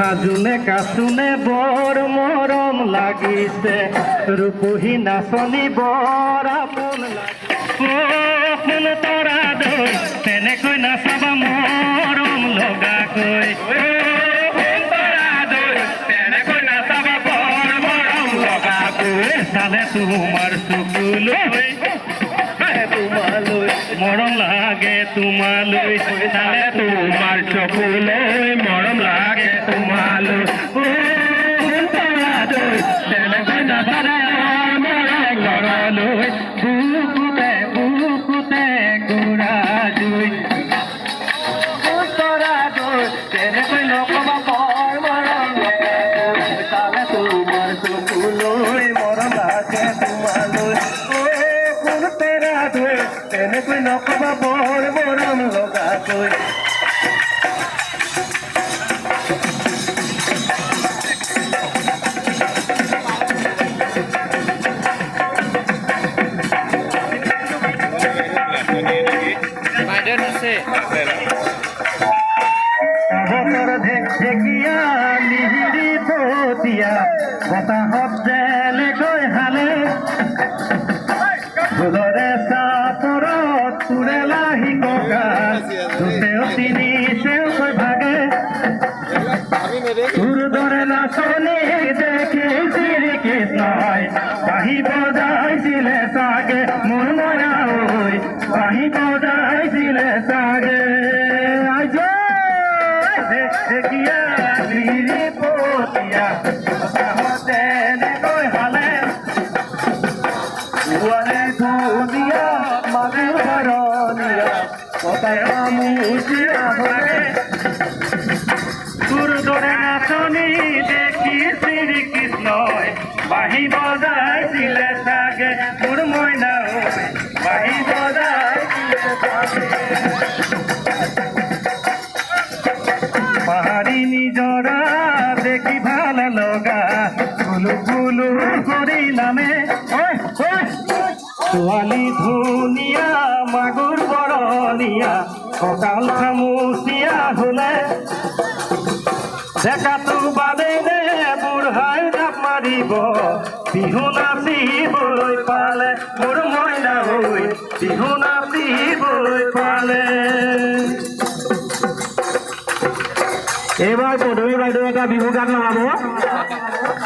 সাজুনে কাচুনে বৰ মৰম লাগিছে ৰূপহী নাচনী বৰ আপোন লাগিছে তৰা দৈ তেনেকৈ নাচাবা মৰম লগাকৈ তৰা দৈ তেনেকৈ নাচাবা বৰ মৰম লগাকৈ চালে তোমাৰ চকুলৈ মৰম লাগে তোমালৈ চালে তোমাৰ চকুলৈ মৰম লাগে তোমালৈ তেনেকৈ নাচালে ঘৰলৈ বুকুতে বুকুতে গুৰা জুই তৰা দৈ তেনেকৈ নকবা বৰ মৰম চালে তোমাৰ চকুলৈ মৰম লাগে তোমালৈ তেনেকৈ নকবা বৰ মৰম লগাকৈ ঢেকীয়া মিহিৰি পতিয়া বতাহত যেনেকৈ হালে ফুলৰে চাপৰত তুৰে লাহি ককা দুটেও তিনি চেওকৈ ভাগে তোৰ দৰে নাচনী দেখি শ্ৰী কৃষ্ণই বাঁহী বজাইছিলে চাগে মোৰ মইনা ঐ বাঁহী বজাইছিলে চাগে ঢেকীয়া মিহিৰি পতিয়া বতাহত এনেকৈ হালে ধুনীয়া মাগুৰ ভৰণীয়া কটায়া মুচিয়া হলে তোৰ দৰে নাচনী দেখি শ্ৰী কৃষ্ণই বাঁহী বজাইছিলে চাগে মোৰ মইনা বাঁহী বজাইছিলে পাহাৰী নিজৰা দেখি ভাল লগা গুলু গুলু কৰি নামে ছোৱালী ধুনীয়া মাগুৰ বৰণীয়া কঁকাল খামুচিয়া হলে ডেকাটো বাদেৰে বুঢ়াই জাপ মাৰিব বিহু নাচিবলৈ পালে মোৰ মইনা ঐ বিহু নাচিবলৈ পালে এইবাৰ পদমী বাইদেউ এটা বিহু গান লগাব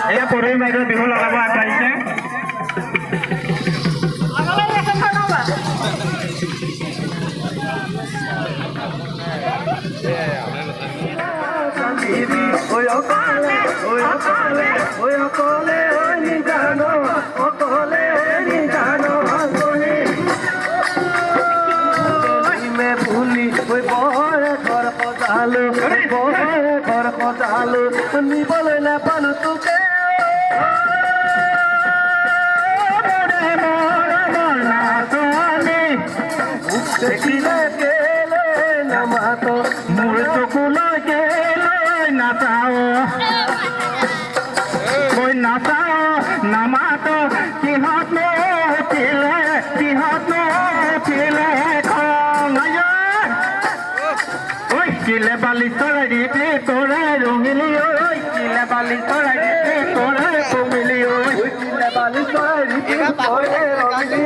এয়া পদমী বাইদেউ বিহু লগাব আগবাঢ়িছে নিবলৈ নাপালো তোকে দেখিলে কেলে নামাতো মোৰ চকুলৈ কেলে নাচাও কৈ নাচাও নামাতো কিহত নঠিলে খং ঐ কিলে বালি চৰাই দিবি তোৰে ৰঙিলি ঐ কিলে বালি চৰাই দিবি তোৰে কমিলি ঐ কিলে বালি চৰাই দিবি তোৰে ৰঙিলি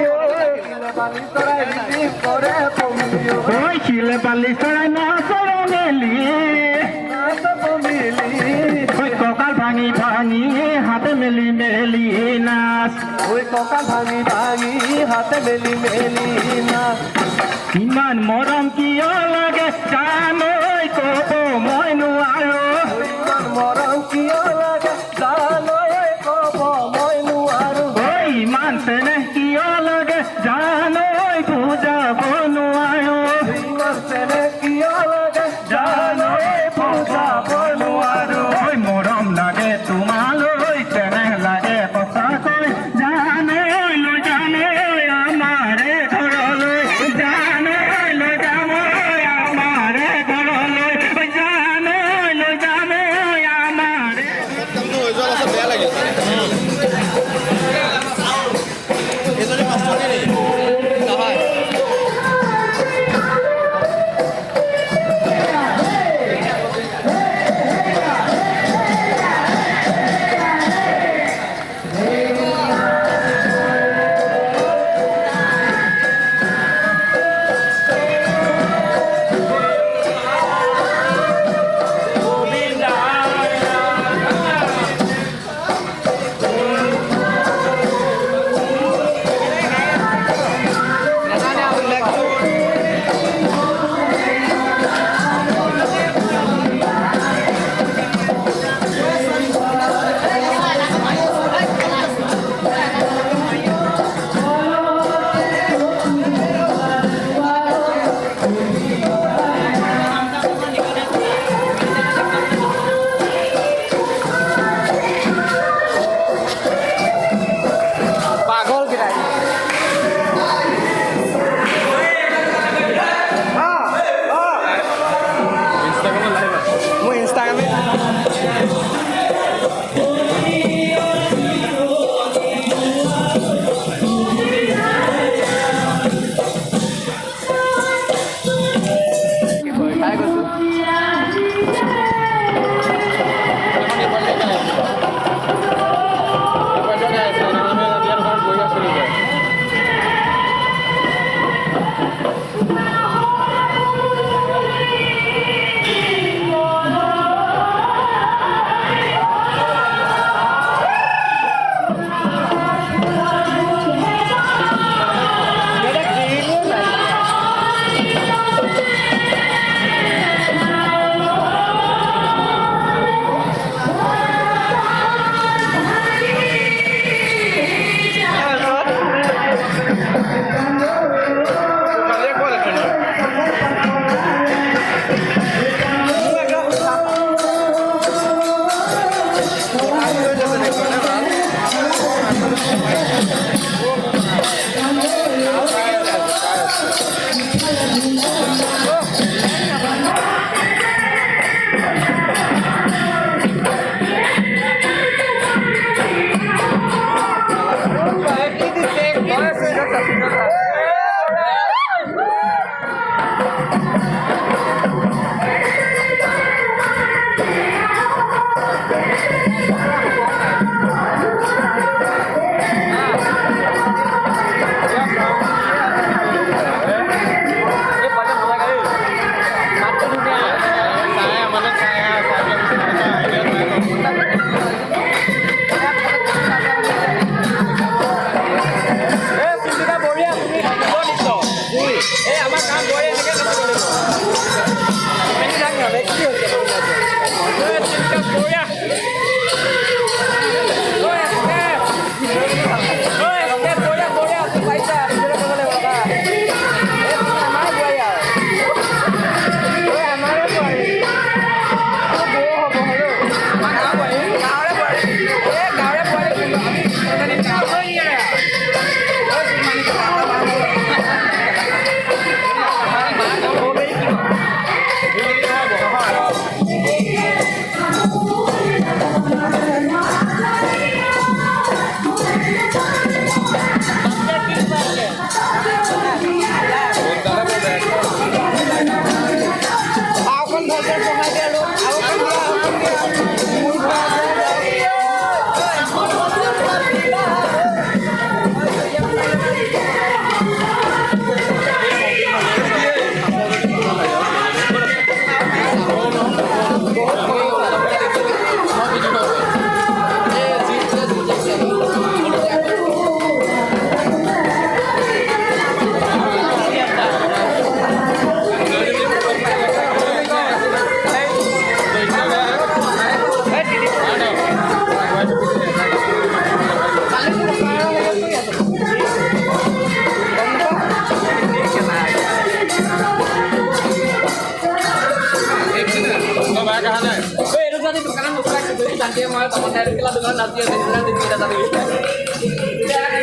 ঐ শিলে বালি চৰাই নাচ মেলি কঁকাল ভাঙি ভাঙি হাতে মেলি মেলি নাচ কঁকাল ভাঙি ভাঙি হাতে মেলি মেলি নাচ ইমান মৰম কিয় লাগে জানৈ কব মই নোৱাৰো ইমান মৰম কিয় লাগে জানৈ কব মই নোৱাৰো ইমান চেনেহ কিয় লাগে জানৈ বুজাব নোৱাৰো ইমান চেনেহ কিয় লাগে জানৈ বুজাব নোৱাৰো মৰম লাগে তোমালৈ চেনেহ লাগে সঁচাকৈ জানৈ লৈ জানৈ আমাৰে ঘৰলৈ জানৈ লৈ জানৈ আমাৰে ঘৰলৈ জানৈ লৈ জানৈ Nanti mau teman dari kelas dengan nanti yang di kita tadi.